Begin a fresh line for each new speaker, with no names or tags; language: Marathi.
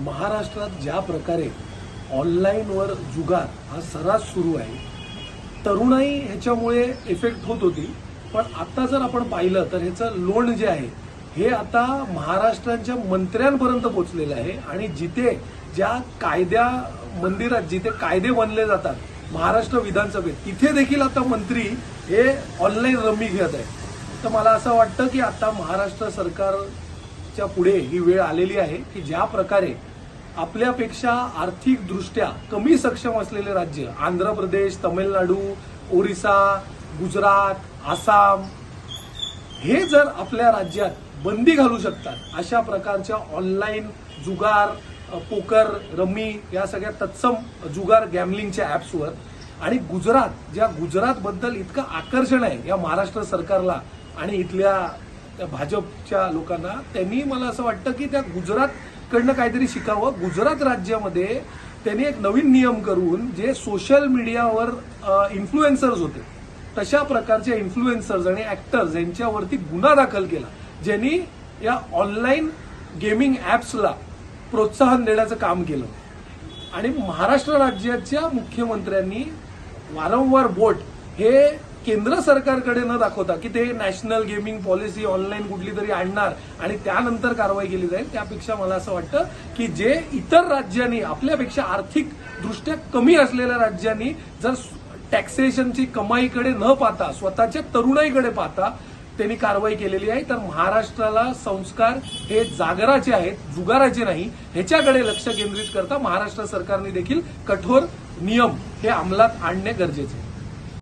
महाराष्ट्रात ज्या प्रकारे ऑनलाईनवर जुगार हा सर्रास सुरू आहे, तरुणाई ह्याच्यामुळे इफेक्ट होत होती. पण आता जर आपण पाहिलं तर ह्याचं लोण जे आहे हे आता महाराष्ट्राच्या मंत्र्यांपर्यंत पोहोचलेलं आहे. आणि जिथे ज्या कायद्या मंदिरात जिथे कायदे बनले जातात महाराष्ट्र विधानसभेत, तिथे देखील आता मंत्री हे ऑनलाईन रम्मी खेळत आहेत. तर मला असं वाटतं की आता महाराष्ट्र सरकारच्या पुढे ही वेळ आलेली आहे की ज्या प्रकारे आपल्यापेक्षा आर्थिकदृष्ट्या कमी सक्षम असलेले राज्य आंध्र प्रदेश, तामिळनाडू, ओरिसा, गुजरात, आसाम हे जर आपल्या राज्यात बंदी घालू शकतात अशा प्रकारच्या ऑनलाईन जुगार, पोकर, रम्मी या सगळ्या तत्सम जुगार गॅमलिंगच्या ॲप्सवर, आणि ज्या गुजरातबद्दल इतकं आकर्षण आहे या महाराष्ट्र सरकारला आणि इथल्या त्या भाजपच्या लोकांना, त्यांनी मला असं वाटतं की त्या गुजरातकडनं काहीतरी शिकावं. गुजरात राज्यामध्ये त्यांनी एक नवीन नियम करून जे सोशल मीडियावर इन्फ्लुएन्सर्स होते तशा प्रकारचे इन्फ्लुएन्सर्स आणि ऍक्टर्स यांच्यावरती गुन्हा दाखल केला, ज्यांनी या ऑनलाईन गेमिंग ॲप्सला प्रोत्साहन देण्याचं काम केलं. आणि महाराष्ट्र राज्याच्या मुख्यमंत्र्यांनी वारंवार बोट हे केंद्र सरकारकडे न दाखवता की ते नॅशनल गेमिंग पॉलिसी ऑनलाईन कुठली तरी आणणार आणि त्यानंतर कारवाई केली जाईल, त्यापेक्षा मला असं वाटतं की जे इतर राज्यांनी आपल्यापेक्षा आर्थिकदृष्ट्या कमी असलेल्या राज्यांनी जर टॅक्सेशनची कमाईकडे न पाहता स्वतःच्या तरुणाईकडे पाहता त्यांनी कारवाई केलेली आहे, तर महाराष्ट्राला संस्कार हे जागराचे आहेत, जुगाराचे नाही. ह्याच्याकडे लक्ष केंद्रित करता महाराष्ट्र सरकारने देखील कठोर नियम हे अंमलात आणणे गरजेचे आहे.